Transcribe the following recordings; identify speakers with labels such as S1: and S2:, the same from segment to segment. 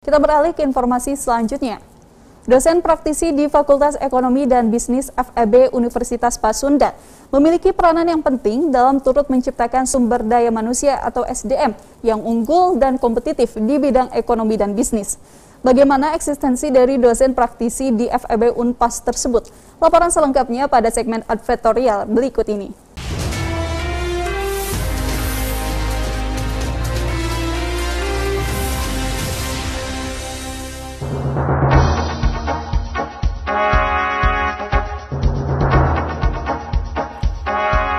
S1: Kita beralih ke informasi selanjutnya. Dosen praktisi di Fakultas Ekonomi dan Bisnis FEB Universitas Pasundan memiliki peranan yang penting dalam turut menciptakan sumber daya manusia atau SDM yang unggul dan kompetitif di bidang ekonomi dan bisnis. Bagaimana eksistensi dari dosen praktisi di FEB Unpas tersebut? Laporan selengkapnya pada segmen advertorial berikut ini.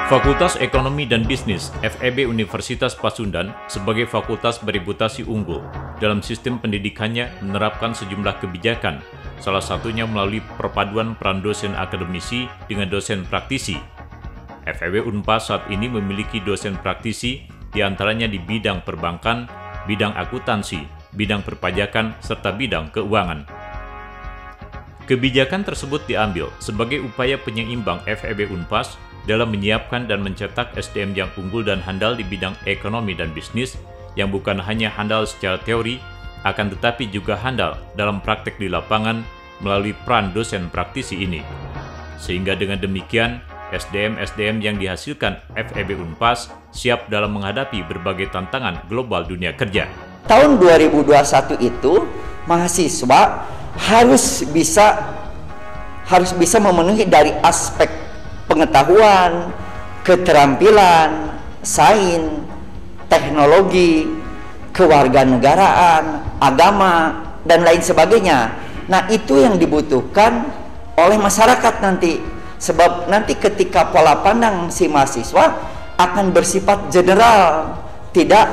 S2: Fakultas Ekonomi dan Bisnis FEB Universitas Pasundan sebagai fakultas bereputasi unggul dalam sistem pendidikannya menerapkan sejumlah kebijakan, salah satunya melalui perpaduan peran dosen akademisi dengan dosen praktisi. FEB Unpas saat ini memiliki dosen praktisi diantaranya di bidang perbankan, bidang akuntansi, bidang perpajakan, serta bidang keuangan. Kebijakan tersebut diambil sebagai upaya penyeimbang FEB Unpas dalam menyiapkan dan mencetak SDM yang unggul dan handal di bidang ekonomi dan bisnis yang bukan hanya handal secara teori, akan tetapi juga handal dalam praktek di lapangan melalui peran dosen praktisi ini. Sehingga dengan demikian, SDM-SDM yang dihasilkan FEB Unpas siap dalam menghadapi berbagai tantangan global dunia kerja.
S3: Tahun 2021 itu, mahasiswa harus bisa memenuhi dari aspek pengetahuan, keterampilan, sains, teknologi, kewarganegaraan, agama, dan lain sebagainya. Nah, itu yang dibutuhkan oleh masyarakat nanti. Sebab nanti ketika pola pandang si mahasiswa akan bersifat general, tidak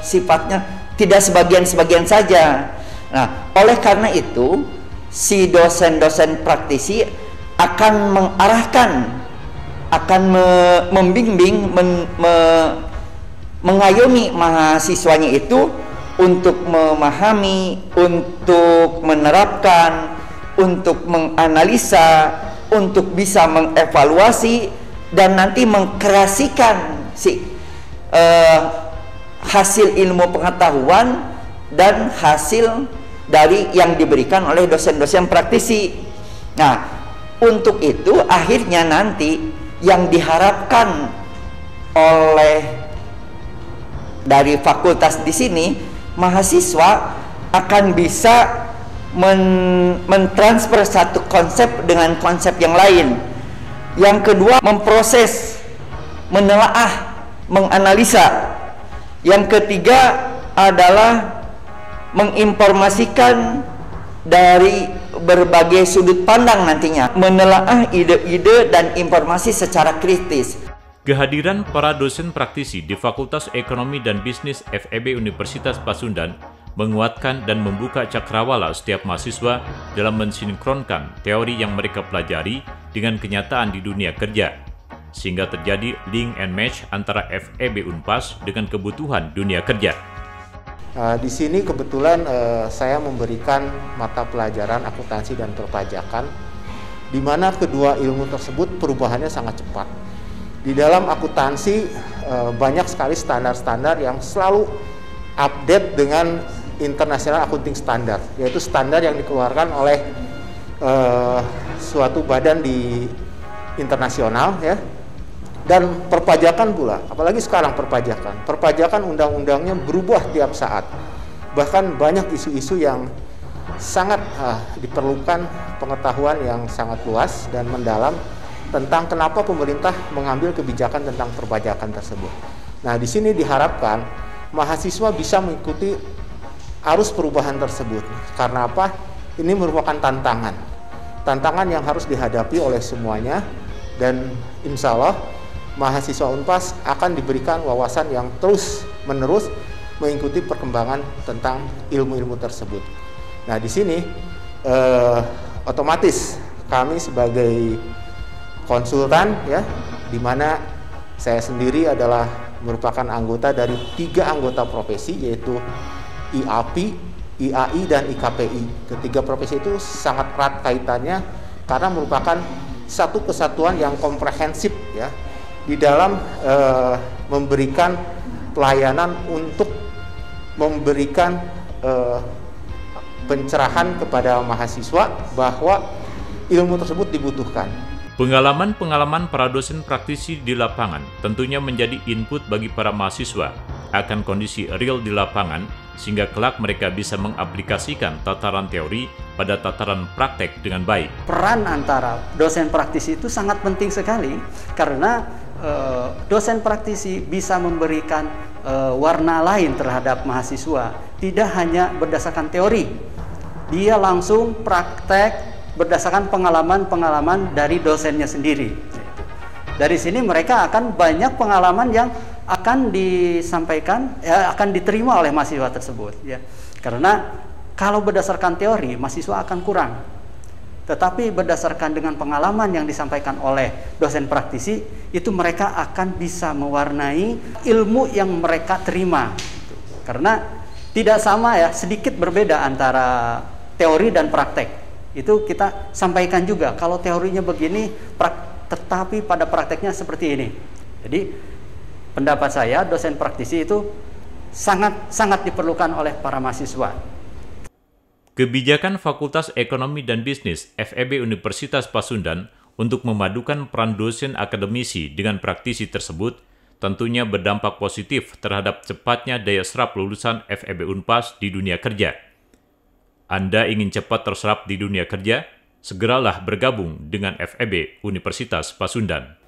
S3: sifatnya tidak sebagian-sebagian saja. Nah, oleh karena itu, si dosen-dosen praktisi akan mengarahkan, akan membimbing, mengayomi mahasiswanya itu untuk memahami, untuk menerapkan, untuk menganalisa, untuk bisa mengevaluasi, dan nanti mengkreasikan si hasil ilmu pengetahuan dan hasil dari yang diberikan oleh dosen-dosen praktisi. Nah, untuk itu akhirnya nanti yang diharapkan oleh dari fakultas di sini, mahasiswa akan bisa mentransfer satu konsep dengan konsep yang lain. Yang kedua, memproses, menelaah, menganalisa. Yang ketiga adalah menginformasikan dari berbagai sudut pandang nantinya, menelaah ide-ide dan informasi secara kritis.
S2: Kehadiran para dosen praktisi di Fakultas Ekonomi dan Bisnis FEB Universitas Pasundan menguatkan dan membuka cakrawala setiap mahasiswa dalam mensinkronkan teori yang mereka pelajari dengan kenyataan di dunia kerja, sehingga terjadi link and match antara FEB Unpas dengan kebutuhan dunia kerja.
S4: Di sini kebetulan saya memberikan mata pelajaran akuntansi dan perpajakan, di mana kedua ilmu tersebut perubahannya sangat cepat. Di dalam akuntansi banyak sekali standar-standar yang selalu update dengan International Accounting Standard, yaitu standar yang dikeluarkan oleh suatu badan di internasional, ya. Dan perpajakan pula, apalagi sekarang perpajakan undang-undangnya berubah tiap saat. Bahkan banyak isu-isu yang sangat diperlukan pengetahuan yang sangat luas dan mendalam tentang kenapa pemerintah mengambil kebijakan tentang perpajakan tersebut. Nah, di sini diharapkan mahasiswa bisa mengikuti arus perubahan tersebut. Karena apa? Ini merupakan tantangan yang harus dihadapi oleh semuanya, dan insya Allah mahasiswa Unpas akan diberikan wawasan yang terus-menerus mengikuti perkembangan tentang ilmu-ilmu tersebut. Nah, di sini otomatis kami sebagai konsultan, ya, di mana saya sendiri adalah merupakan anggota dari 3 anggota profesi, yaitu IAPI, IAI, dan IKPI. Ketiga profesi itu sangat erat kaitannya karena merupakan satu kesatuan yang komprehensif, ya, di dalam memberikan pelayanan untuk memberikan pencerahan kepada mahasiswa bahwa ilmu tersebut dibutuhkan.
S2: Pengalaman-pengalaman para dosen praktisi di lapangan tentunya menjadi input bagi para mahasiswa akan kondisi real di lapangan, sehingga kelak mereka bisa mengaplikasikan tataran teori pada tataran praktek dengan baik.
S5: Peran antara dosen praktisi itu sangat penting sekali, karena dosen praktisi bisa memberikan warna lain terhadap mahasiswa, tidak hanya berdasarkan teori, dia langsung praktek berdasarkan pengalaman-pengalaman dari dosennya sendiri. Dari sini mereka akan banyak pengalaman yang akan disampaikan, akan diterima oleh mahasiswa tersebut. Ya. Karena kalau berdasarkan teori, mahasiswa akan kurang. Tetapi berdasarkan dengan pengalaman yang disampaikan oleh dosen praktisi, itu mereka akan bisa mewarnai ilmu yang mereka terima. Karena tidak sama ya, sedikit berbeda antara teori dan praktek. Itu kita sampaikan juga, kalau teorinya begini, tetapi pada prakteknya seperti ini. Jadi pendapat saya, dosen praktisi itu sangat diperlukan oleh para mahasiswa.
S2: Kebijakan Fakultas Ekonomi dan Bisnis FEB Universitas Pasundan untuk memadukan peran dosen akademisi dengan praktisi tersebut tentunya berdampak positif terhadap cepatnya daya serap lulusan FEB Unpas di dunia kerja. Anda ingin cepat terserap di dunia kerja? Segeralah bergabung dengan FEB Universitas Pasundan.